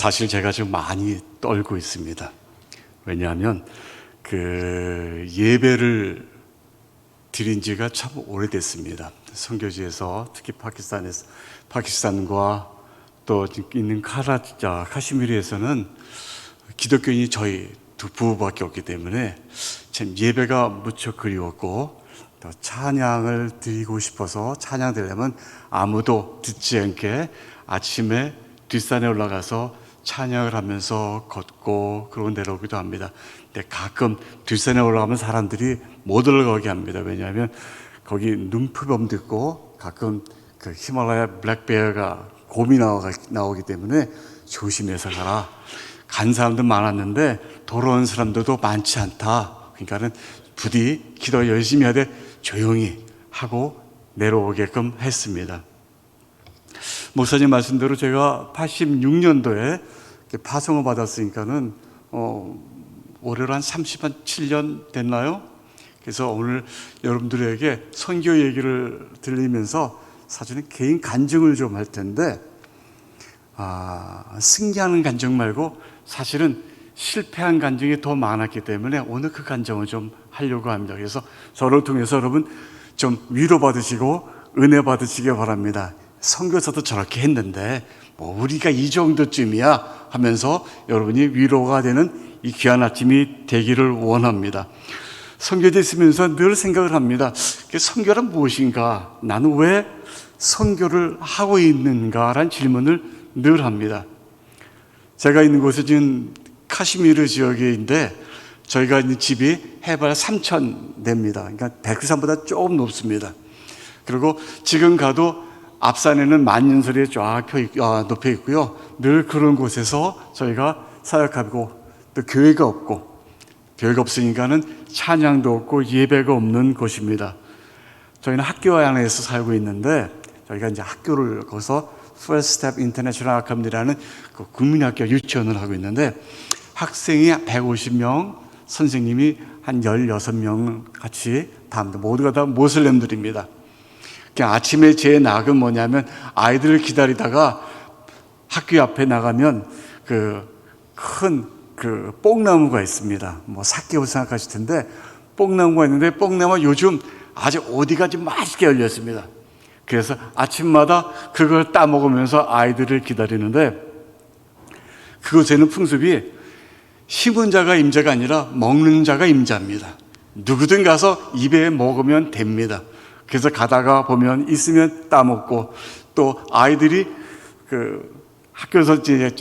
사실 제가 지금 많이 떨고 있습니다. 왜냐하면 예배를 드린 지가 참 오래됐습니다. 선교지에서 특히 파키스탄과 또 있는 카시미르에서는 기독교인이 저희 두 부부밖에 없기 때문에 참 예배가 무척 그리웠고, 또 찬양을 드리고 싶어서 찬양 드리려면 아무도 듣지 않게 아침에 뒷산에 올라가서 찬양을 하면서 걷고 그러고 내려오기도 합니다. 근데 가끔 뒷산에 올라가면 사람들이 못 올라가게 합니다. 왜냐하면 거기 눈표범도 있고 가끔 그 히말라야 블랙베어가 곰이 나오기 때문에 조심해서 가라. 간 사람도 많았는데 돌아온 사람들도 많지 않다. 그러니까는 부디 기도 열심히 하되 조용히 하고 내려오게끔 했습니다. 목사님 말씀대로 제가 86년도에 파송을 받았으니까는 올해로 한 37년 됐나요? 그래서 오늘 여러분들에게 선교 얘기를 들리면서 사실은 개인 간증을 좀 할 텐데, 승리하는 간증 말고 사실은 실패한 간증이 더 많았기 때문에 오늘 그 간증을 좀 하려고 합니다. 그래서 저를 통해서 여러분 좀 위로받으시고 은혜 받으시기 바랍니다. 선교사도 저렇게 했는데 뭐 우리가 이 정도쯤이야 하면서 여러분이 위로가 되는 이 귀한 아침이 되기를 원합니다. 선교지에 있으면서 늘 생각을 합니다. 선교란 무엇인가? 나는 왜 선교를 하고 있는가라는 질문을 늘 합니다. 제가 있는 곳은 지금 카시미르 지역인데 저희가 있는 집이 해발 3,000대입니다. 그러니까 백두산보다 조금 높습니다. 그리고 지금 가도 앞산에는 만년설이 쫙 높여 있고요. 늘 그런 곳에서 저희가 사역하고, 또 교회가 없으니까는 찬양도 없고 예배가 없는 곳입니다. 저희는 학교 안에서 살고 있는데 저희가 이제 학교를 거기서 First Step International Academy라는 그 국민학교 유치원을 하고 있는데 학생이 150명, 선생님이 한 16명 같이 다합니다. 모두가 다 모슬렘들입니다. 아침에 제 낙은 뭐냐면 아이들을 기다리다가 학교 앞에 나가면 큰 뽕나무가 있습니다. 뭐 삭개로 생각하실 텐데 뽕나무가 있는데 뽕나무가 요즘 아주 어디까지 맛있게 열렸습니다. 그래서 아침마다 그걸 따먹으면서 아이들을 기다리는데, 그곳에는 풍습이 심은 자가 임자가 아니라 먹는 자가 임자입니다. 누구든 가서 입에 먹으면 됩니다. 그래서 가다가 보면 있으면 따먹고, 또 아이들이 학교에서 이제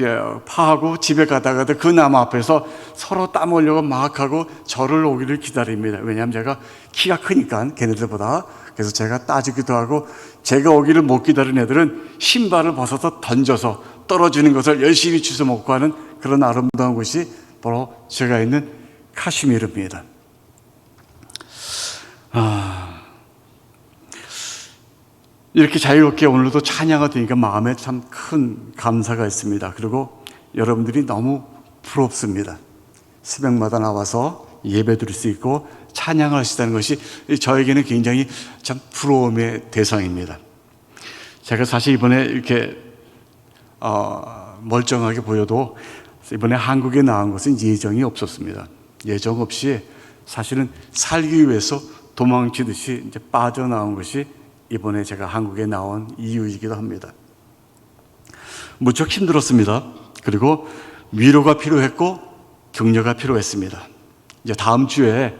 파하고 집에 가다가도 그 나무 앞에서 서로 따먹으려고 막 하고 저를 오기를 기다립니다. 왜냐하면 제가 키가 크니까 걔네들보다. 그래서 제가 따지기도 하고, 제가 오기를 못 기다리는 애들은 신발을 벗어서 던져서 떨어지는 것을 열심히 주워 먹고 하는 그런 아름다운 곳이 바로 제가 있는 카시미르입니다. 이렇게 자유롭게 오늘도 찬양을 드리니까 마음에 참 큰 감사가 있습니다. 그리고 여러분들이 너무 부럽습니다. 새벽마다 나와서 예배 드릴 수 있고 찬양을 하시다는 것이 저에게는 굉장히 참 부러움의 대상입니다. 제가 사실 이번에 이렇게 멀쩡하게 보여도 이번에 한국에 나온 것은 예정이 없었습니다. 예정 없이 사실은 살기 위해서 도망치듯이 이제 빠져나온 것이 이번에 제가 한국에 나온 이유이기도 합니다. 무척 힘들었습니다. 그리고 위로가 필요했고 격려가 필요했습니다. 이제 다음 주에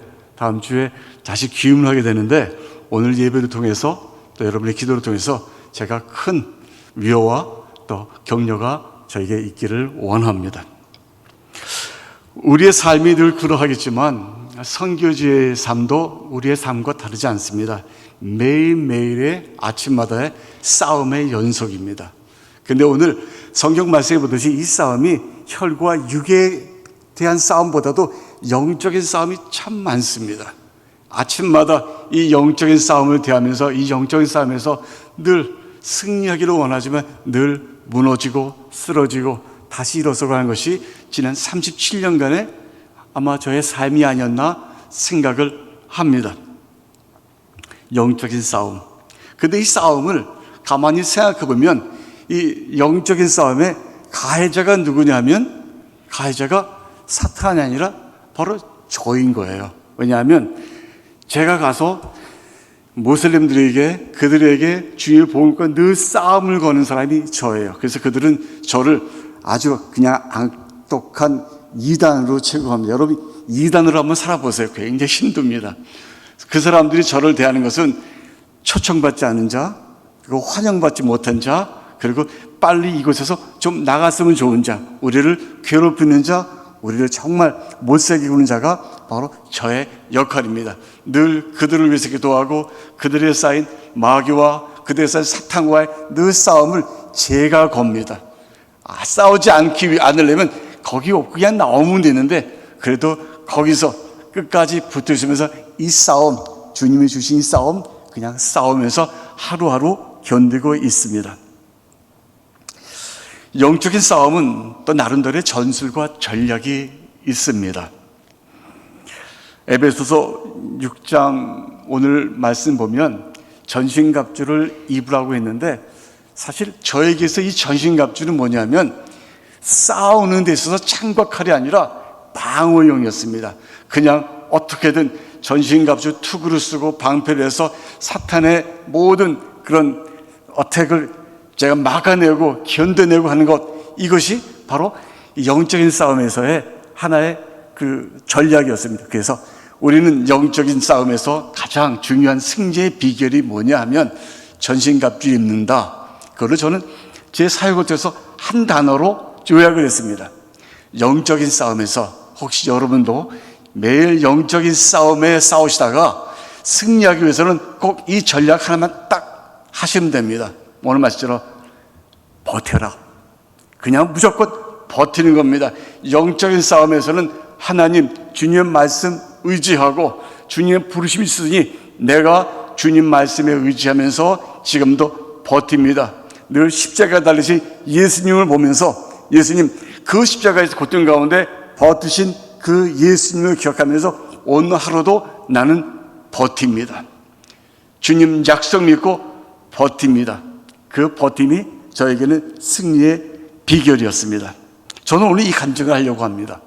다시 귀임을 하게 되는데, 오늘 예배를 통해서 또 여러분의 기도를 통해서 제가 큰 위로와 또 격려가 저에게 있기를 원합니다. 우리의 삶이 늘 그러하겠지만 선교지의 삶도 우리의 삶과 다르지 않습니다. 매일매일의 아침마다의 싸움의 연속입니다. 근데 오늘 성경 말씀에 보듯이 이 싸움이 혈과 육에 대한 싸움보다도 영적인 싸움이 참 많습니다. 아침마다 이 영적인 싸움을 대하면서 이 영적인 싸움에서 늘 승리하기를 원하지만 늘 무너지고 쓰러지고 다시 일어서가는 것이 지난 37년간의 아마 저의 삶이 아니었나 생각을 합니다. 영적인 싸움. 근데 이 싸움을 가만히 생각해 보면 이 영적인 싸움에 가해자가 누구냐면 가해자가 사탄이 아니라 바로 저인 거예요. 왜냐하면 제가 가서 모슬림들에게 그들에게 주의 복음과 늘 싸움을 거는 사람이 저예요. 그래서 그들은 저를 아주 그냥 악독한 이단으로 취급합니다. 여러분 이단으로 한번 살아보세요. 굉장히 힘듭니다. 그 사람들이 저를 대하는 것은 초청받지 않은 자, 그리고 환영받지 못한 자, 그리고 빨리 이곳에서 좀 나갔으면 좋은 자, 우리를 괴롭히는 자, 우리를 정말 못살게 구는 자가 바로 저의 역할입니다. 늘 그들을 위해서 기도하고 그들에 쌓인 마귀와 그들에 쌓인 사탄과의 늘 싸움을 제가 겁니다. 싸우지 않으려면 거기 그냥 나오면 되는데 그래도 거기서 끝까지 붙어 있으면서 이 싸움, 주님이 주신 이 싸움 그냥 싸우면서 하루하루 견디고 있습니다. 영적인 싸움은 또 나름대로의 전술과 전략이 있습니다. 에베소서 6장 오늘 말씀 보면 전신갑주를 입으라고 했는데 사실 저에게서 이 전신갑주는 뭐냐면 싸우는 데 있어서 창과 칼이 아니라 방어용이었습니다. 그냥 어떻게든 전신갑주 투구를 쓰고 방패를 해서 사탄의 모든 그런 어택을 제가 막아내고 견뎌내고 하는 것, 이것이 바로 영적인 싸움에서의 하나의 그 전략이었습니다. 그래서 우리는 영적인 싸움에서 가장 중요한 승리의 비결이 뭐냐 하면 전신갑주 입는다. 그걸 저는 제 사역을 통해서 한 단어로 요약을 했습니다. 영적인 싸움에서 혹시 여러분도 매일 영적인 싸움에 싸우시다가 승리하기 위해서는 꼭 이 전략 하나만 딱 하시면 됩니다. 오늘 말씀처럼 버텨라. 그냥 무조건 버티는 겁니다. 영적인 싸움에서는 하나님, 주님의 말씀 의지하고 주님의 부르심이 있으니 내가 주님 말씀에 의지하면서 지금도 버팁니다. 늘 십자가에 달리신 예수님을 보면서 예수님 그 십자가에서 고통 가운데 버티신 그 예수님을 기억하면서 오늘 하루도 나는 버팁니다. 주님 약속 믿고 버팁니다. 그 버팀이 저에게는 승리의 비결이었습니다. 저는 오늘 이 간증을 하려고 합니다.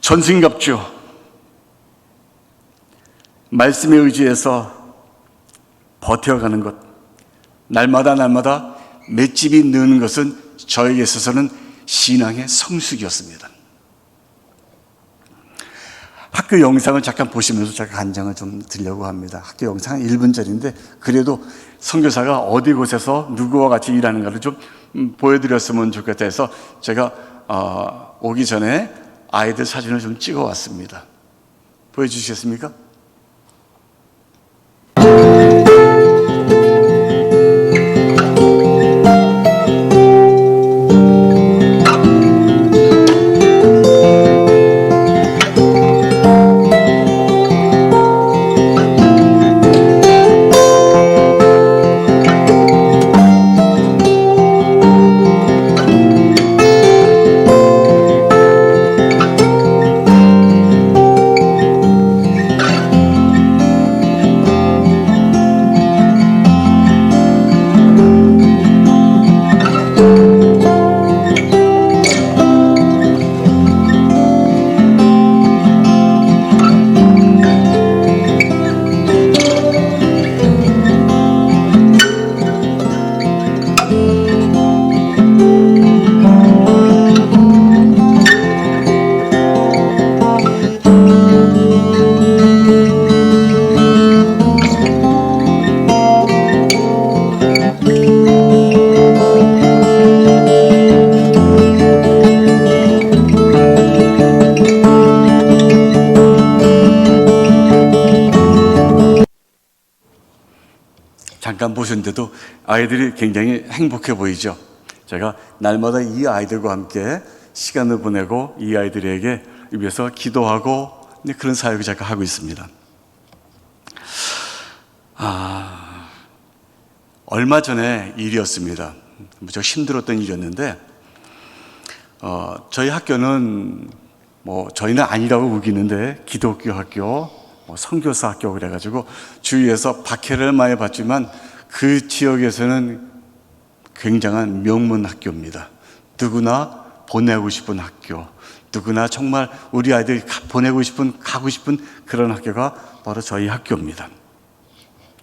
전신갑주, 말씀에 의지해서 버텨가는 것, 날마다 맷집이 느는 것은 저에게 있어서는 신앙의 성숙이었습니다. 학교 영상을 잠깐 보시면서 제가 간증을 좀 드리려고 합니다. 학교 영상은 1분짜리인데 그래도 선교사가 어디 곳에서 누구와 같이 일하는가를 좀 보여드렸으면 좋겠다 해서 제가 오기 전에 아이들 사진을 좀 찍어 왔습니다. 보여주시겠습니까? 잠깐 보셨는데도 아이들이 굉장히 행복해 보이죠. 제가 날마다 이 아이들과 함께 시간을 보내고 이 아이들에게 위해서 기도하고 그런 사역을 제가 하고 있습니다. 얼마 전에 일이었습니다. 무척 힘들었던 일이었는데 저희 학교는 저희는 아니라고 우기는데 기독교 학교, 선교사 학교 그래가지고 주위에서 박해를 많이 받지만 그 지역에서는 굉장한 명문 학교입니다. 누구나 보내고 싶은 학교, 누구나 정말 우리 아이들이 보내고 싶은, 가고 싶은 그런 학교가 바로 저희 학교입니다.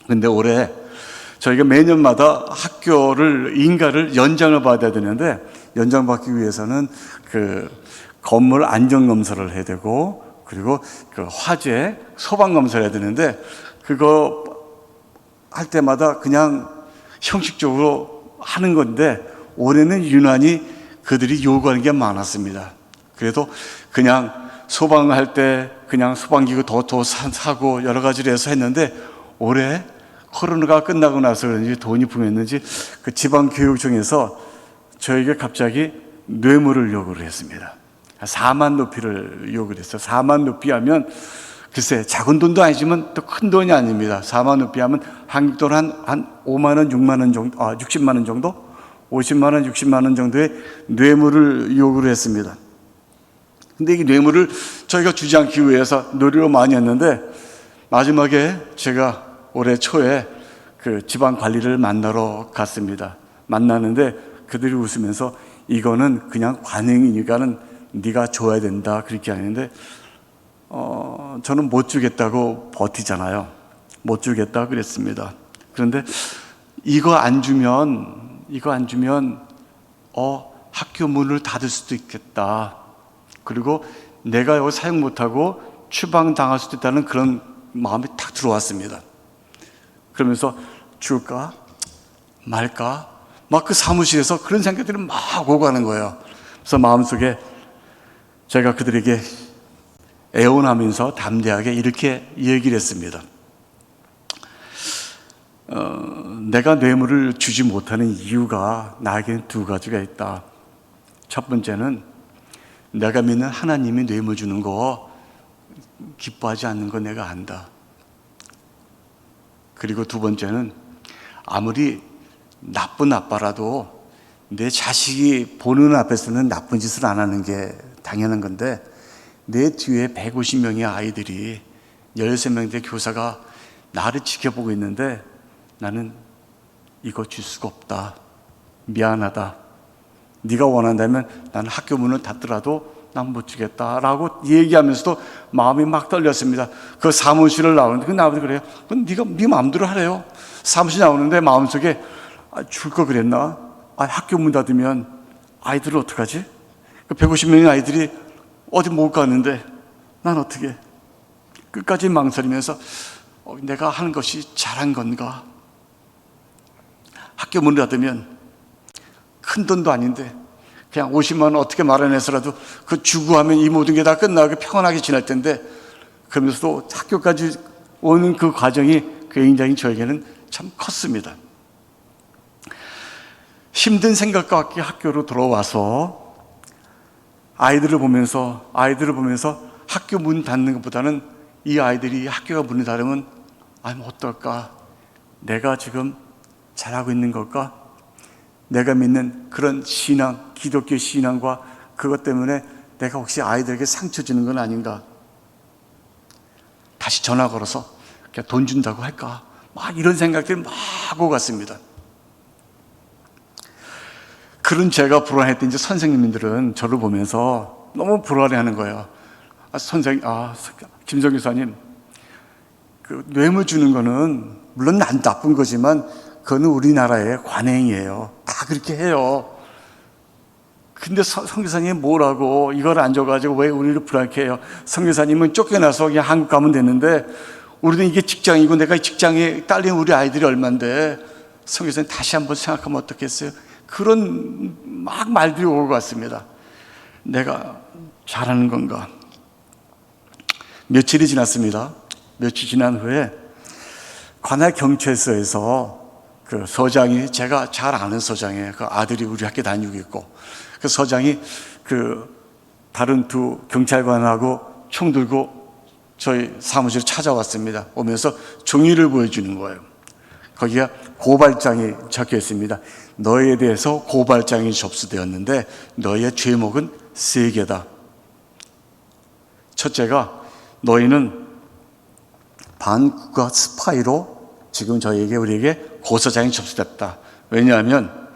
근데 올해 저희가 매년마다 학교를, 인가를 연장을 받아야 되는데, 연장받기 위해서는 그 건물 안전검사를 해야 되고, 그리고 그 화재, 소방검사를 해야 되는데, 그거 할 때마다 그냥 형식적으로 하는 건데, 올해는 유난히 그들이 요구하는 게 많았습니다. 그래도 그냥 소방할 때 그냥 소방기구 더 사고 여러 가지를 해서 했는데, 올해 코로나가 끝나고 나서 그런지 돈이 붕했는지 그 지방교육청에서 저에게 갑자기 뇌물을 요구를 했습니다. 4만 루피를 요구를 했어요. 4만 루피 하면 글쎄 작은 돈도 아니지만 또 큰 돈이 아닙니다. 4만 루피 하면 한국 돈 한 5만 원, 6만 원 정도, 60만 원 정도? 50만 원, 60만 원 정도의 뇌물을 요구를 했습니다. 근데 이 뇌물을 저희가 주지 않기 위해서 노력을 많이 했는데, 마지막에 제가 올해 초에 그 지방 관리를 만나러 갔습니다. 만나는데 그들이 웃으면서 이거는 그냥 관행이니까는 네가 줘야 된다 그렇게 하는데, 저는 못 주겠다고 버티잖아요. 못 주겠다 그랬습니다. 그런데 이거 안 주면 학교 문을 닫을 수도 있겠다. 그리고 내가 이거 사용 못하고 추방당할 수도 있다는 그런 마음이 탁 들어왔습니다. 그러면서 줄까 말까 막 그 사무실에서 그런 생각들이 막 오고 가는 거예요. 그래서 마음속에 제가 그들에게 애원하면서 담대하게 이렇게 얘기를 했습니다. 내가 뇌물을 주지 못하는 이유가 나에게는 두 가지가 있다. 첫 번째는 내가 믿는 하나님이 뇌물 주는 거 기뻐하지 않는 거 내가 안다. 그리고 두 번째는 아무리 나쁜 아빠라도 내 자식이 보는 앞에서는 나쁜 짓을 안 하는 게 당연한 건데, 내 뒤에 150명의 아이들이 13명의 교사가 나를 지켜보고 있는데 나는 이거 줄 수가 없다. 미안하다. 네가 원한다면 나는 학교 문을 닫더라도 난 못 주겠다라고 얘기하면서도 마음이 막 떨렸습니다. 그 사무실을 나오는데 그 나오는데 그래요. 그건 네 마음대로 하래요. 사무실 나오는데 마음속에 줄 거 그랬나? 학교 문 닫으면 아이들은 어떡하지? 그 150명의 아이들이 어디 못 가는데 난 어떻게? 끝까지 망설이면서 내가 하는 것이 잘한 건가? 학교 문을 닫으면 큰 돈도 아닌데 그냥 50만 원 어떻게 마련해서라도 그 주고 하면 이 모든 게 다 끝나고 평안하게 지날 텐데, 그러면서도 학교까지 오는 그 과정이 굉장히 저에게는 참 컸습니다. 힘든 생각과 함께 학교로 돌아와서 아이들을 보면서 학교 문 닫는 것보다는 이 아이들이 학교가 문을 닫으면 어떨까? 내가 지금 잘하고 있는 걸까? 내가 믿는 그런 신앙, 기독교 신앙과 그것 때문에 내가 혹시 아이들에게 상처 주는 건 아닌가? 다시 전화 걸어서 그냥 돈 준다고 할까? 막 이런 생각들이 막 오고 갔습니다. 그런 제가 불안했던 이제 선생님들은 저를 보면서 너무 불안해하는 거예요. 김성 교사님, 그 뇌물 주는 거는 물론 난 나쁜 거지만 그거는 우리나라의 관행이에요. 다 그렇게 해요. 근데 선교사님이 뭐라고 이걸 안 줘가지고 왜 우리를 불안케 해요? 선교사님은 쫓겨나서 그냥 한국 가면 되는데 우리는 이게 직장이고 내가 직장에 딸린 우리 아이들이 얼만데 선교사님 다시 한번 생각하면 어떻겠어요? 그런 막 말들이 오고 갔습니다. 내가 잘하는 건가? 며칠이 지났습니다. 며칠 지난 후에 관할 경찰서에서 그 서장이, 제가 잘 아는 서장이에요. 그 아들이 우리 학교 다니고 있고, 그 서장이 그 다른 두 경찰관하고 총 들고 저희 사무실에 찾아왔습니다. 오면서 종이를 보여주는 거예요. 거기가 고발장이 적혀 있습니다. 너에 대해서 고발장이 접수되었는데 너의 죄목은 3개다. 첫째가 너희는 반국가 스파이로 지금 우리에게 고소장이 접수됐다. 왜냐하면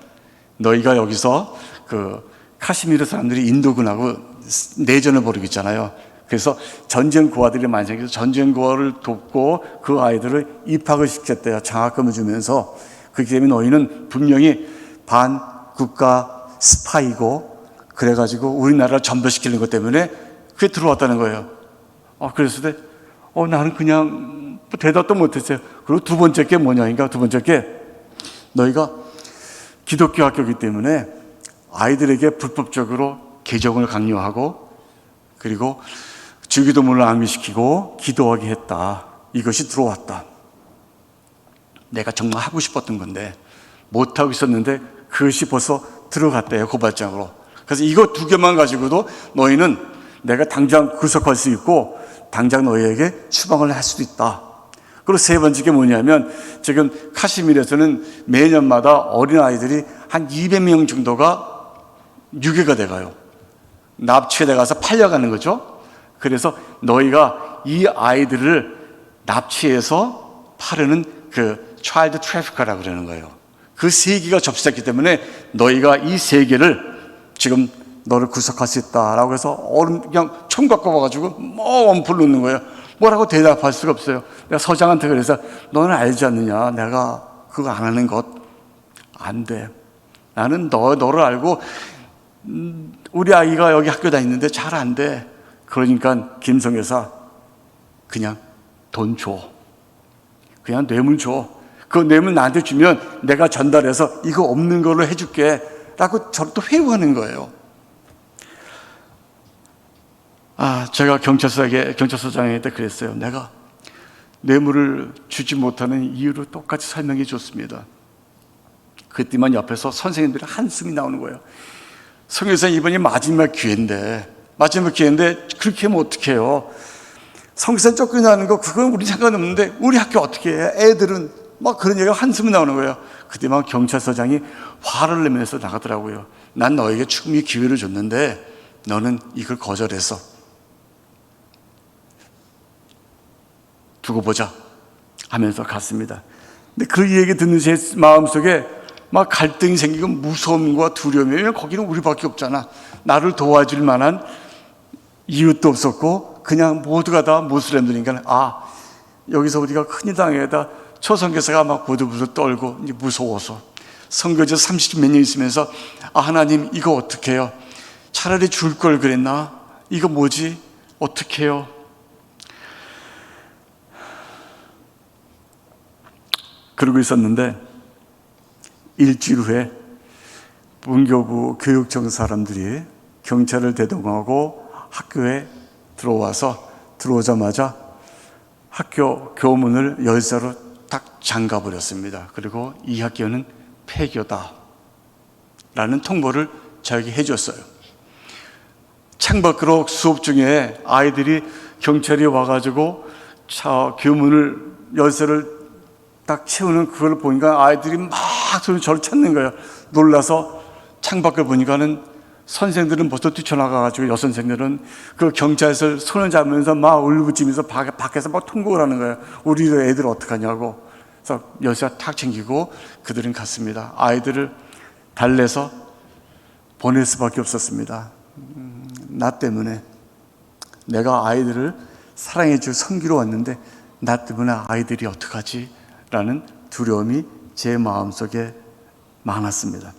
너희가 여기서 그 카시미르 사람들이 인도군하고 내전을 벌이고 있잖아요. 그래서 전쟁 고아들이 많이 생겨서 전쟁 고아를 돕고 그 아이들을 입학을 시켰대요. 장학금을 주면서. 그렇기 때문에 너희는 분명히 반국가 스파이고, 그래가지고 우리나라를 전배시키는 것 때문에 그게 들어왔다는 거예요. 그랬을 때 나는 그냥 대답도 못했어요. 그리고 두 번째 게 뭐냐니까, 두 번째 게 너희가 기독교 학교이기 때문에 아이들에게 불법적으로 개종을 강요하고, 그리고 주기도문을 암기시키고 기도하게 했다. 이것이 들어왔다. 내가 정말 하고 싶었던 건데 못하고 있었는데 그것이 벌써 들어갔대요, 고발장으로. 그래서 이거 두 개만 가지고도 너희는 내가 당장 구속할 수 있고 당장 너희에게 추방을 할 수도 있다. 그리고 세 번째 게 뭐냐면, 지금 카시미르에서는 매년마다 어린아이들이 한 200명 정도가 유괴가 돼가요. 납치돼 가서 팔려가는 거죠. 그래서 너희가 이 아이들을 납치해서 파르는 그 차일드 트래피커라고 그러는 거예요. 그 세계가 접수됐기 때문에 너희가 이 세계를 지금 너를 구속할 수 있다라고 해서 그냥 총 갖고 와가지고 엄풀 놓는 거예요. 뭐라고 대답할 수가 없어요. 내가 서장한테 그래서 너는 알지 않느냐, 내가 그거 안 하는 것 안 돼. 나는 너를 알고 우리 아이가 여기 학교 다니는데 잘 안 돼. 그러니까 김성 여사 그냥 돈 줘. 그냥 뇌물 줘. 그 뇌물 나한테 주면 내가 전달해서 이거 없는 걸로 해줄게 라고 저를 또 회유하는 거예요. 제가 경찰서장한테 그랬어요. 내가 뇌물을 주지 못하는 이유를 똑같이 설명해 줬습니다. 그때만 옆에서 선생님들이 한숨이 나오는 거예요. 성 여사님, 이번이 마지막 기회인데 그렇게 하면 어떡해요? 성교사님 쫓겨나는 거 그건 우리 상관없는데 우리 학교 어떻게 해? 애들은 막 그런 얘기가 한숨이 나오는 거예요. 그때만 경찰서장이 화를 내면서 나가더라고요. 난 너에게 충분히 기회를 줬는데 너는 이걸 거절해서 두고 보자 하면서 갔습니다. 근데 그 얘기 듣는 제 마음속에 막 갈등이 생기고 무서움과 두려움이, 왜냐면 거기는 우리밖에 없잖아. 나를 도와줄 만한 이웃도 없었고 그냥 모두가 다 모슬렘들이니까 여기서 우리가 큰일 당해다. 초선교사가 막 부들부들 떨고 이제 무서워서 선교제 30몇 년 있으면서 하나님 이거 어떡해요? 차라리 줄 걸 그랬나? 이거 뭐지? 어떡해요? 그러고 있었는데 일주일 후에 문교부 교육청 사람들이 경찰을 대동하고 학교에 들어오자마자 학교 교문을 열쇠로 딱 잠가버렸습니다. 그리고 이 학교는 폐교다 라는 통보를 저에게 해줬어요. 창밖으로 수업 중에 아이들이 경찰이 와가지고 교문을 열쇠를 딱 채우는 그걸 보니까 아이들이 막 저를 찾는 거예요. 놀라서 창밖을 보니까는 선생들은 벌써 뛰쳐나가가지고 여선생들은 그 경찰서 손을 잡으면서 막 울부짖으면서 밖에서 막 통곡을 하는 거예요. 우리 애들 어떡하냐고. 그래서 열쇠 탁 챙기고 그들은 갔습니다. 아이들을 달래서 보낼 수밖에 없었습니다. 나 때문에, 내가 아이들을 사랑해줄 선기로 왔는데 나 때문에 아이들이 어떡하지? 라는 두려움이 제 마음속에 많았습니다.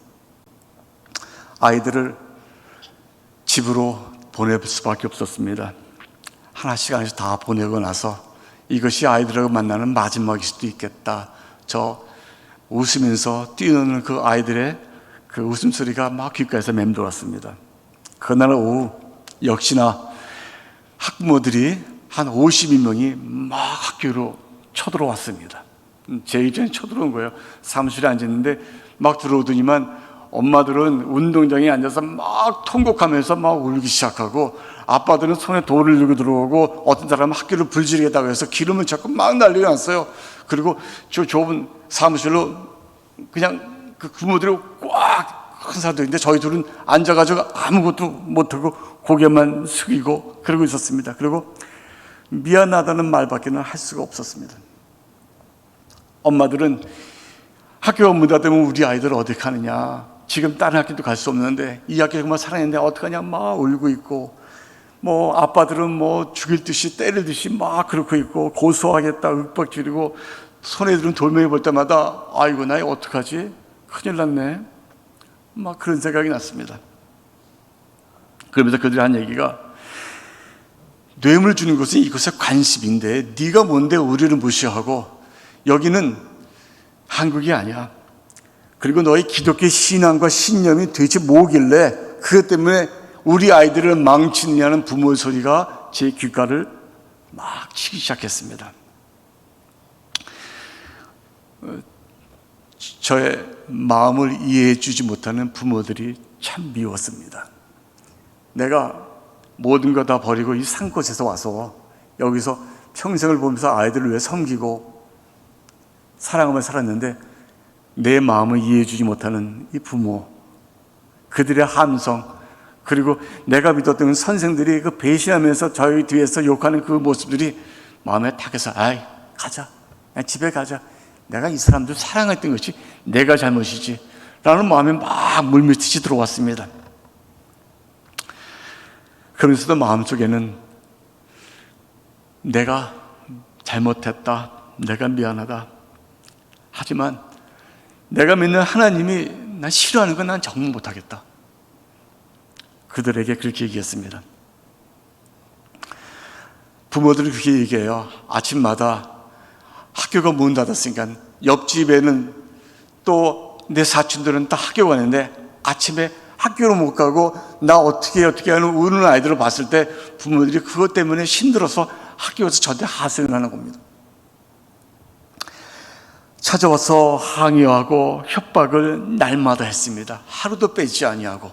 아이들을 집으로 보낼 수밖에 없었습니다. 하나씩 다 보내고 나서 이것이 아이들하고 만나는 마지막일 수도 있겠다. 저 웃으면서 뛰노는 그 아이들의 그 웃음소리가 막 귓가에서 맴돌았습니다. 그날 오후 역시나 학부모들이 한 52명이 막 학교로 쳐들어왔습니다. 제 입장에 쳐들어온 거예요. 사무실에 앉았는데 막 들어오더니만 엄마들은 운동장에 앉아서 막 통곡하면서 막 울기 시작하고, 아빠들은 손에 돌을 들고 들어오고, 어떤 사람은 학교를 불지르겠다고 해서 기름을 찾고 막 난리가 났어요. 그리고 저 좁은 사무실로 그냥 그 부모들이 꽉 큰 사람들인데 저희 둘은 앉아가지고 아무것도 못하고 고개만 숙이고 그러고 있었습니다. 그리고 미안하다는 말밖에는 할 수가 없었습니다. 엄마들은 학교가 문 닫으면 우리 아이들 어디 가느냐, 지금 다른 학교도 갈 수 없는데 이 학교 정말 사랑했는데 어떡하냐 막 울고 있고, 뭐 아빠들은 뭐 죽일 듯이 때리듯이 막 그러고 있고, 고소하겠다 윽박 지르고, 손에 들은 돌멩이 볼 때마다 아이고 나 이거 어떡하지? 큰일 났네. 막 그런 생각이 났습니다. 그러면서 그들이 한 얘기가, 뇌물 주는 것은 이것의 관습인데 네가 뭔데 우리를 무시하고, 여기는 한국이 아니야. 그리고 너희 기독교 신앙과 신념이 도대체 뭐길래 그것 때문에 우리 아이들을 망치느냐는 부모의 소리가 제 귓가를 막 치기 시작했습니다. 저의 마음을 이해해 주지 못하는 부모들이 참 미웠습니다. 내가 모든 거 다 버리고 이 산곳에서 와서 여기서 평생을 보면서 아이들을 위해 섬기고 사랑하며 살았는데 내 마음을 이해해 주지 못하는 이 부모, 그들의 함성, 그리고 내가 믿었던 선생들이 그 배신하면서 저희 뒤에서 욕하는 그 모습들이 마음에 탁해서, 아이 가자, 집에 가자, 내가 이 사람들 사랑했던 것이 내가 잘못이지 라는 마음이 막 물밀듯이 들어왔습니다. 그러면서도 마음속에는 내가 잘못했다, 내가 미안하다, 하지만 내가 믿는 하나님이 난 싫어하는 건 난 정말 못하겠다. 그들에게 그렇게 얘기했습니다. 부모들이 그렇게 얘기해요. 아침마다 학교가 문 닫았으니까 옆집에는 또 내 사촌들은 다 학교 가는데 아침에 학교로 못 가고 나 어떻게 하는 우는 아이들을 봤을 때 부모들이 그것 때문에 힘들어서 학교에서 저한테 하소연을 하는 겁니다. 찾아와서 항의하고 협박을 날마다 했습니다. 하루도 빼지 아니하고.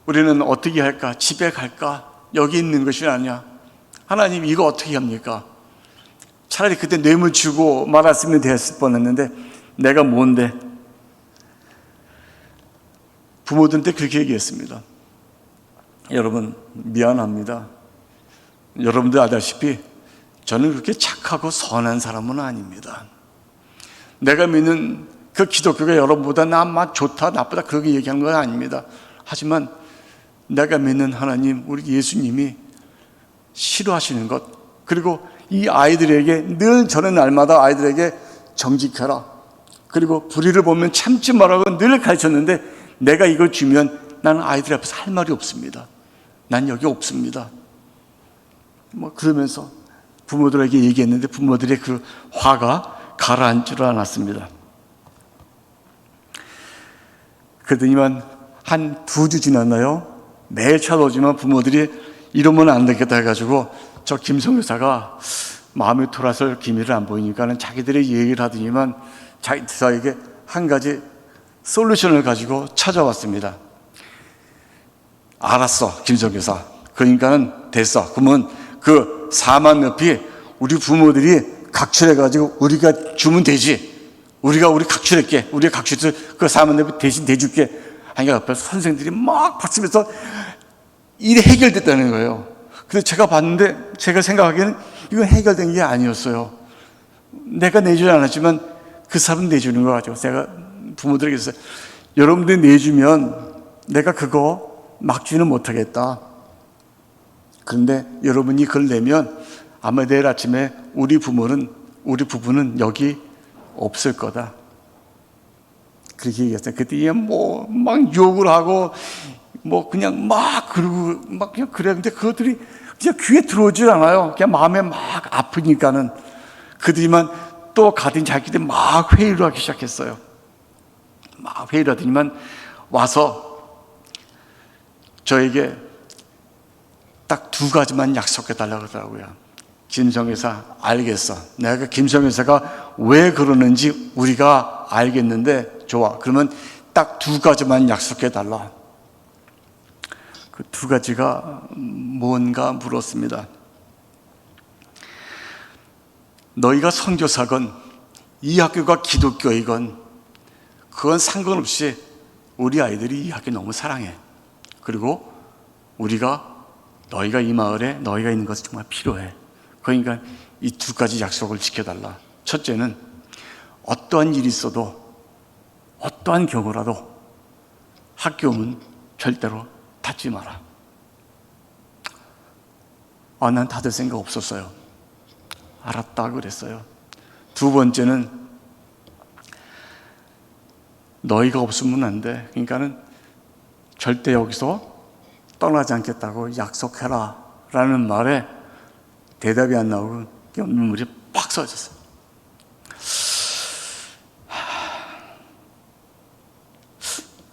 우리는 어떻게 할까? 집에 갈까? 여기 있는 것이 아니야. 하나님 이거 어떻게 합니까? 차라리 그때 뇌물 주고 말았으면 됐을 뻔했는데 내가 뭔데? 부모들한테 그렇게 얘기했습니다. 여러분 미안합니다. 여러분들 알다시피 저는 그렇게 착하고 선한 사람은 아닙니다. 내가 믿는 그 기독교가 여러분보다 나만 좋다 나쁘다 그렇게 얘기하는 건 아닙니다. 하지만 내가 믿는 하나님, 우리 예수님이 싫어하시는 것, 그리고 이 아이들에게 늘 저는 날마다 아이들에게 정직해라, 그리고 불의를 보면 참지 말라고 늘 가르쳤는데 내가 이걸 주면 나는 아이들 앞에서 할 말이 없습니다. 난 여기 없습니다. 뭐 그러면서 부모들에게 얘기했는데 부모들의 그 화가 가라앉지를 않았습니다. 그러더니만 한 2주 지났나요? 매일 찾아오지만 부모들이 이러면 안 되겠다 해가지고 저 김성 여사가 마음이 돌아설 기미를 안 보이니까는 자기들이 얘기를 하더니만 저에게 한 가지 솔루션을 가지고 찾아왔습니다. 알았어, 김성 여사. 그러니까는 됐어. 그러면 그 4만 몇이 우리 부모들이 각출해가지고 우리가 주면 되지. 우리 각출할게. 우리가 각출해서 그 4만 몇이 대신 대줄게. 하니까 옆에서 선생들이 막 박수면서 일이 해결됐다는 거예요. 근데 제가 봤는데 제가 생각하기에는 이건 해결된 게 아니었어요. 내가 내주지 않았지만 그 사람 내주는 거 가지고 제가 부모들에게 했어요. 여러분들이 내주면 내가 그거 막지는 못하겠다. 그런데 여러분이 그걸 내면 아마 내일 아침에 우리 부부는 여기 없을 거다. 그렇게 얘기했어요. 그때 뭐 막 욕을 하고 뭐 그냥 막 그러고 막 그냥 그래. 근데 그것들이 그냥 귀에 들어오질 않아요. 그냥 마음에 막 아프니까는. 그들이만 또 가더니 자기들 막 회의를 하기 시작했어요. 막 회의를 하더니만 와서 저에게 딱 2가지만 약속해 달라고 하더라고요. 김성여사, 알겠어. 내가 김성여사가 왜 그러는지 우리가 알겠는데 좋아. 그러면 딱 2가지만 약속해 달라. 그 2가지가 뭔가 물었습니다. 너희가 선교사건 이 학교가 기독교이건 그건 상관없이 우리 아이들이 이 학교 너무 사랑해. 그리고 너희가 이 마을에 너희가 있는 것이 정말 필요해. 그러니까 이 2가지 약속을 지켜달라. 첫째는 어떠한 일이 있어도 어떠한 경우라도 학교 문 절대로 닫지 마라. 난 닫을 생각 없었어요. 알았다 그랬어요. 두 번째는 너희가 없으면 안 돼. 그러니까는 절대 여기서 떠나지 않겠다고 약속해라 라는 말에 대답이 안 나오고 눈물이 팍 쏟아졌어요.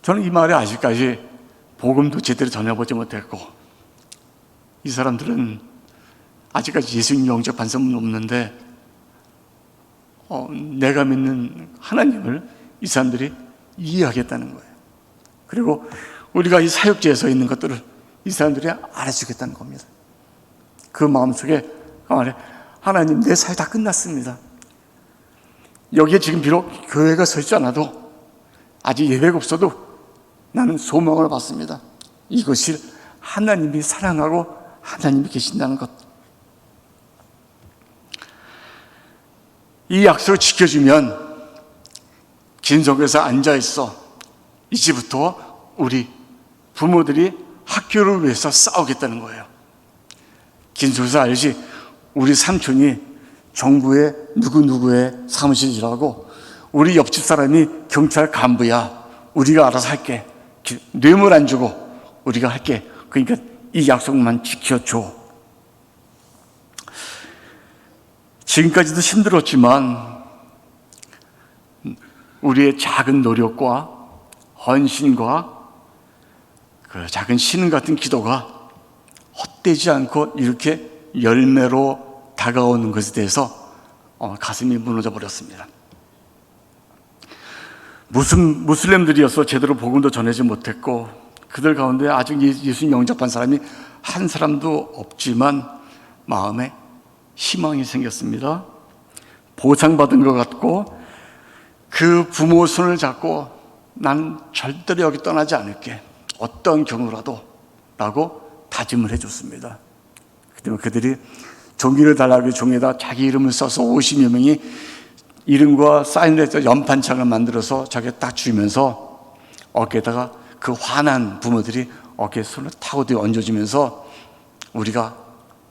저는 이 말에 아직까지 복음도 제대로 전해보지 못했고, 이 사람들은 아직까지 예수님 영접한 사람은 없는데 내가 믿는 하나님을 이 사람들이 이해하겠다는 거예요. 그리고 우리가 이 사역지에 서 있는 것들을 이 사람들이 알아주겠다는 겁니다. 그 마음속에 하나님, 내 사역 다 끝났습니다. 여기에 지금 비록 교회가 서 있지 않아도, 아직 예배가 없어도 나는 소망을 받습니다. 이것이 하나님이 사랑하고 하나님이 계신다는 것. 이 약속을 지켜주면 진석에서 앉아있어. 이제부터 우리 부모들이 학교를 위해서 싸우겠다는 거예요. 진석에서 알지? 우리 삼촌이 정부의 누구누구의 사무실 일하고 우리 옆집 사람이 경찰 간부야. 우리가 알아서 할게. 뇌물 안 주고 우리가 할게. 그러니까 이 약속만 지켜줘. 지금까지도 힘들었지만 우리의 작은 노력과 헌신과 그 작은 신음 같은 기도가 헛되지 않고 이렇게 열매로 다가오는 것에 대해서 가슴이 무너져 버렸습니다. 무슬림들이어서 제대로 복음도 전하지 못했고, 그들 가운데 아직 예수님 영접한 사람이 한 사람도 없지만 마음에 희망이 생겼습니다. 보상받은 것 같고, 그 부모 손을 잡고 난 절대로 여기 떠나지 않을게, 어떤 경우라도 라고 다짐을 해줬습니다. 그들이 종이를 달라고 종이에다 자기 이름을 써서 50여 명이 이름과 사인을 해서 연판창을 만들어서 자기가 딱 주면서 어깨에다가, 그 화난 부모들이 어깨에 손을 타고 얹어주면서 우리가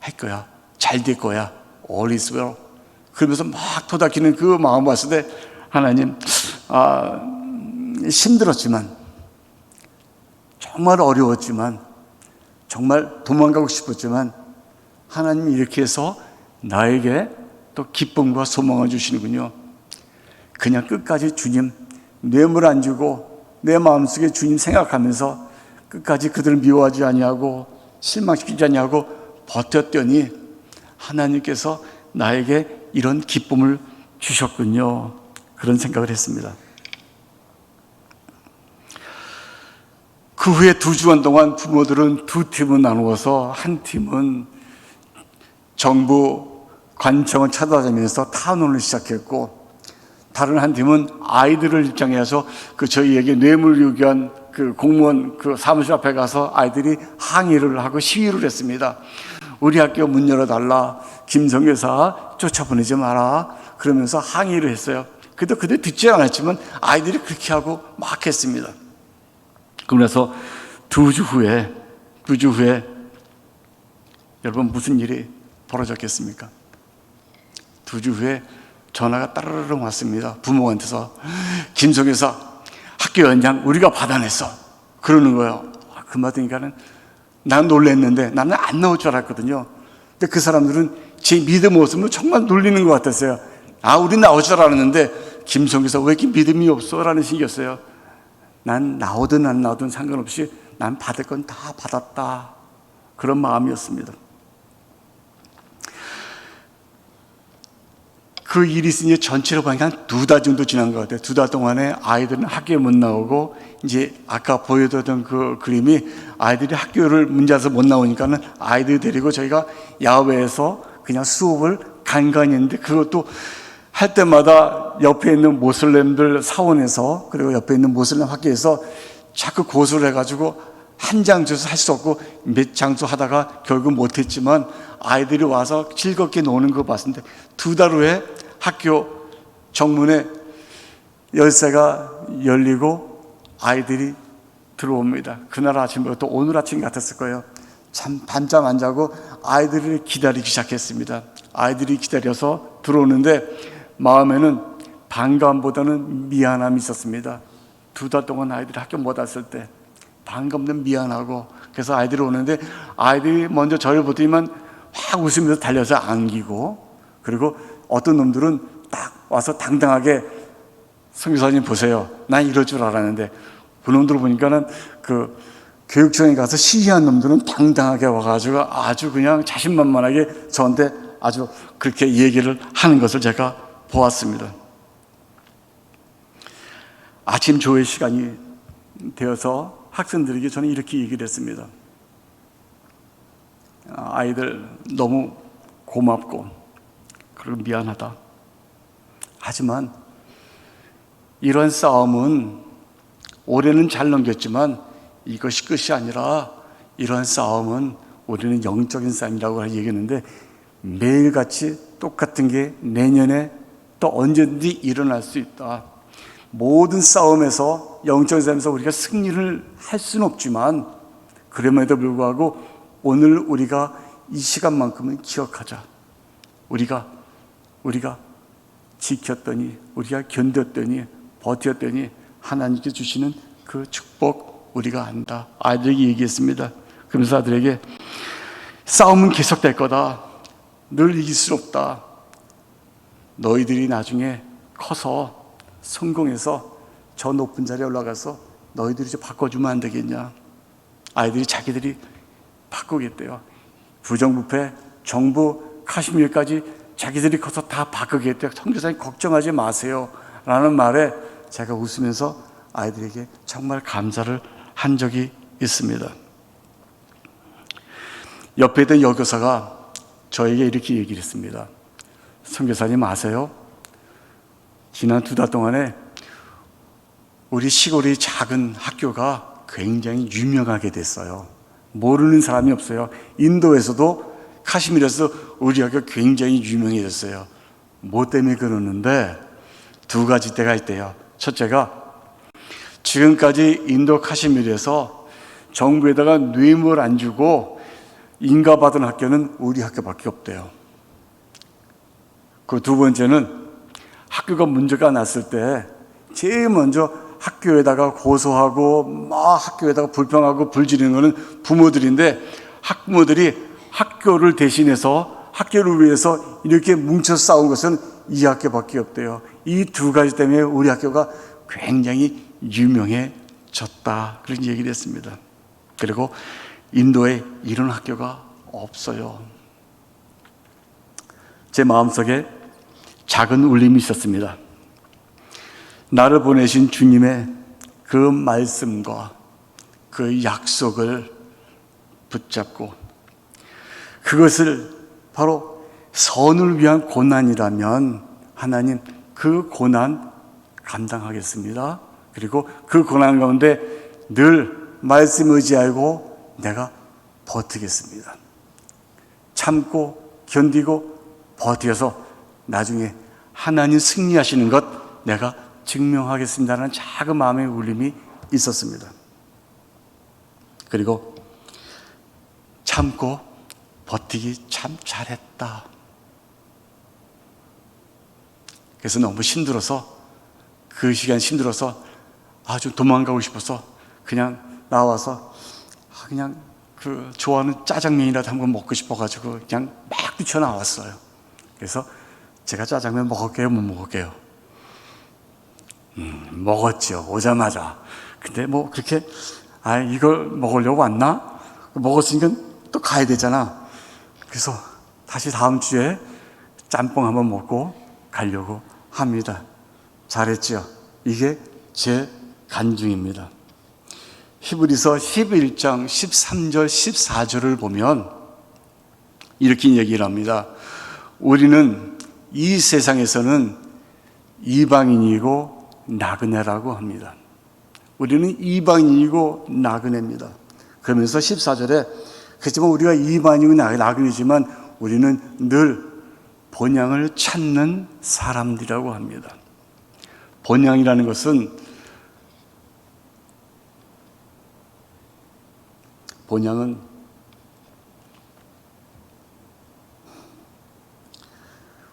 할 거야, 잘 될 거야, all is well, 그러면서 막 토닥이는 그 마음 봤을 때 하나님, 힘들었지만, 정말 어려웠지만, 정말 도망가고 싶었지만 하나님이 이렇게 해서 나에게 또 기쁨과 소망을 주시는군요. 그냥 끝까지 주님 뇌물 안 주고 내 마음속에 주님 생각하면서 끝까지 그들을 미워하지 아니하고 실망시키지 아니하고 버텼더니 하나님께서 나에게 이런 기쁨을 주셨군요. 그런 생각을 했습니다. 그 후에 2주간 동안 부모들은 두 팀을 나누어서, 한 팀은 정부 관청을 찾아다니면서 탄원을 시작했고, 다른 한 팀은 아이들을 입장해서 저희에게 뇌물 요구한 그 공무원 그 사무실 앞에 가서 아이들이 항의를 하고 시위를 했습니다. 우리 학교 문 열어달라, 김성교사 쫓아보내지 마라, 그러면서 항의를 했어요. 그래도 그들 듣지 않았지만 아이들이 그렇게 하고 막 했습니다. 그래서 2주 후에 여러분 무슨 일이 벌어졌겠습니까? 2주 후에 전화가 따르릉 왔습니다. 부모한테서 김성교사 학교 연장 우리가 받아냈어 그러는 거예요. 그 말 들으니까는 난 놀랐는데, 나는 안 나올 줄 알았거든요. 근데 그 사람들은 제 믿음 없으면 정말 놀리는 것 같았어요. 우리 나올 줄 알았는데 김성교사 왜 이렇게 믿음이 없어? 라는 식이었어요. 난 나오든 안 나오든 상관없이 난 받을 건 다 받았다, 그런 마음이었습니다. 그 일이 있으니 전체로 보니까 한 2달 정도 지난 것 같아요. 2달 동안에 아이들은 학교에 못 나오고, 이제 아까 보여드렸던 그 그림이 아이들이 학교를 문제에서 못 나오니까는 아이들 데리고 저희가 야외에서 그냥 수업을 간간히 했는데, 그것도 할 때마다 옆에 있는 모슬렘들 사원에서, 그리고 옆에 있는 모슬렘 학교에서 자꾸 고소를 해가지고 한 장 줘서 할 수 없고 몇 장소 하다가 결국 못했지만 아이들이 와서 즐겁게 노는 거 봤는데, 2달 후에 학교 정문에 열쇠가 열리고 아이들이 들어옵니다. 그날 아침부터 또 오늘 아침 같았을 거예요. 참 밤잠 안 자고 아이들을 기다리기 시작했습니다. 아이들이 기다려서 들어오는데 마음에는 반감보다는 미안함이 있었습니다. 2달 동안 아이들이 학교 못 왔을 때 반감도 미안하고, 그래서 아이들이 오는데 아이들이 먼저 저를 보더니만 확 웃으면서 달려서 안기고, 그리고 어떤 놈들은 딱 와서 당당하게 선교사님 보세요, 난 이럴 줄 알았는데, 그 놈들 보니까는 그 교육청에 가서 시위한 놈들은 당당하게 와가지고 아주 그냥 자신만만하게 저한테 아주 그렇게 얘기를 하는 것을 제가 보았습니다. 아침 조회 시간이 되어서 학생들에게 저는 이렇게 얘기를 했습니다. 아이들 너무 고맙고 그리고 미안하다. 하지만 이런 싸움은 올해는 잘 넘겼지만 이것이 끝이 아니라 이런 싸움은 우리는 영적인 싸움이라고 얘기했는데, 매일같이 똑같은 게 내년에 또 언제든지 일어날 수 있다. 모든 싸움에서, 영적인 싸움에서 우리가 승리를 할 수는 없지만 그럼에도 불구하고 오늘 우리가 이 시간만큼은 기억하자. 우리가 지켰더니, 우리가 견뎠더니, 버텼더니 하나님께 주시는 그 축복 우리가 안다. 아이들에게 얘기했습니다. 그러면서 아들에게 싸움은 계속될 거다. 늘 이길 수 없다. 너희들이 나중에 커서 성공해서 저 높은 자리에 올라가서 너희들이 좀 바꿔주면 안 되겠냐. 아이들이 자기들이 바꾸겠대요. 부정부패, 정부, 카시미르까지 자기들이 커서 다 바꾸겠대요. 선교사님 걱정하지 마세요 라는 말에 제가 웃으면서 아이들에게 정말 감사를 한 적이 있습니다. 옆에 있던 여교사가 저에게 이렇게 얘기를 했습니다. 선교사님 아세요? 지난 2달 동안에 우리 시골의 작은 학교가 굉장히 유명하게 됐어요. 모르는 사람이 없어요. 인도에서도, 카시미르에서 우리 학교 굉장히 유명해졌어요. 뭐 때문에 그러는데 2가지 때가 있대요. 첫째가 지금까지 인도 카시미르에서 정부에다가 뇌물 안 주고 인가받은 학교는 우리 학교밖에 없대요. 그 2번째는 학교가 문제가 났을 때 제일 먼저 학교에다가 고소하고 막 학교에다가 불평하고 불지르는 거는 부모들인데, 학부모들이 학교를 대신해서 학교를 위해서 이렇게 뭉쳐서 싸운 것은 이 학교밖에 없대요. 이 2가지 때문에 우리 학교가 굉장히 유명해졌다, 그런 얘기를 했습니다. 그리고 인도에 이런 학교가 없어요. 제 마음속에 작은 울림이 있었습니다. 나를 보내신 주님의 그 말씀과 그 약속을 붙잡고, 그것을 바로 선을 위한 고난이라면 하나님 그 고난 감당하겠습니다. 그리고 그 고난 가운데 늘 말씀 의지하고 내가 버티겠습니다. 참고 견디고 버텨서 나중에 하나님 승리하시는 것 내가 증명하겠습니다라는 작은 마음의 울림이 있었습니다. 그리고 참고 버티기 참 잘했다. 그래서 너무 힘들어서, 그 시간 힘들어서 아주 도망가고 싶어서 그냥 나와서 그냥 그 좋아하는 짜장면이라도 한번 먹고 싶어가지고 그냥 막 뛰쳐나왔어요. 그래서 제가 짜장면 먹을게요, 못 먹을게요? 먹었죠, 오자마자. 근데 뭐 그렇게 이걸 먹으려고 왔나? 먹었으니까 또 가야 되잖아. 그래서 다시 다음 주에 짬뽕 한번 먹고 가려고 합니다. 잘했죠? 이게 제 간증입니다. 히브리서 11장 13절 14절을 보면 이렇게 얘기를 합니다. 우리는 이 세상에서는 이방인이고 나그네라고 합니다. 우리는 이방인이고 나그네입니다. 그러면서 14절에 그렇지만 우리가 이방인이고 나그네지만 우리는 늘 본향을 찾는 사람들이라고 합니다. 본향이라는 것은 본향은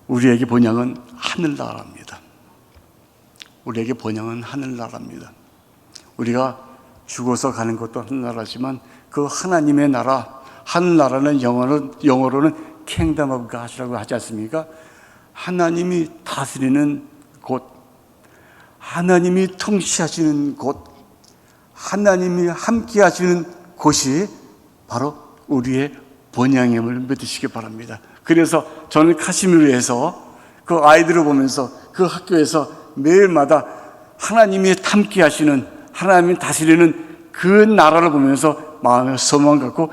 우리에게 본향은 하늘나라입니다. 우리에게 본향은 하늘나라입니다. 우리가 죽어서 가는 것도 하늘나라지만 그 하나님의 나라, 하늘나라는 영어로는 Kingdom of God이라고 하지 않습니까? 하나님이 다스리는 곳, 하나님이 통치하시는 곳, 하나님이 함께 하시는 곳이 바로 우리의 본향임을 믿으시기 바랍니다. 그래서 저는 카시미르에서 그 아이들을 보면서 그 학교에서 매일마다 하나님이 함께 하시는, 하나님이 다스리는 그 나라를 보면서 마음에 소망 갖고,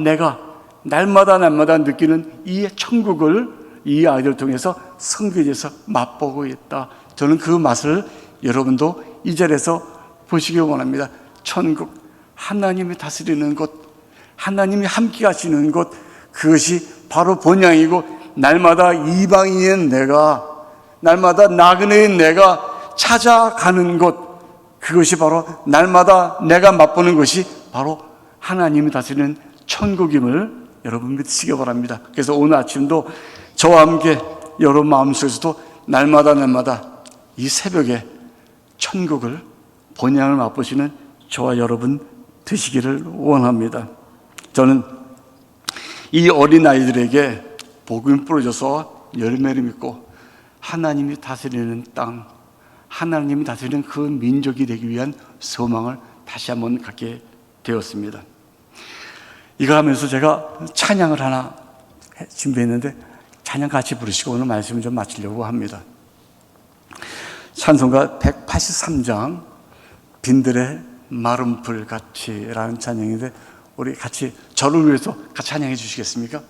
내가 날마다 느끼는 이 천국을 이 아이들을 통해서 성교에서 맛보고 있다. 저는 그 맛을 여러분도 이 자리에서 보시기 원합니다. 천국, 하나님이 다스리는 곳, 하나님이 함께 하시는 곳, 그것이 바로 본향이고, 날마다 이방인인 내가, 날마다 나그네인 내가 찾아가는 곳, 그것이 바로 날마다 내가 맛보는 것이 바로 하나님이 다스리는 천국임을 여러분 믿으시기 바랍니다. 그래서 오늘 아침도 저와 함께 여러분 마음속에서도 날마다 이 새벽에 천국을, 본향을 맛보시는 저와 여러분 되시기를 원합니다. 저는 이 어린아이들에게 복음을 뿌려줘서 열매를 맺고 하나님이 다스리는 땅, 하나님이 다스리는 그 민족이 되기 위한 소망을 다시 한번 갖게 되었습니다. 이거 하면서 제가 찬양을 하나 준비했는데 찬양 같이 부르시고 오늘 말씀을 좀 마치려고 합니다. 찬송가 183장 빈들의 마른 풀같이라는 찬양인데 우리 같이 저를 위해서 같이 찬양해 주시겠습니까?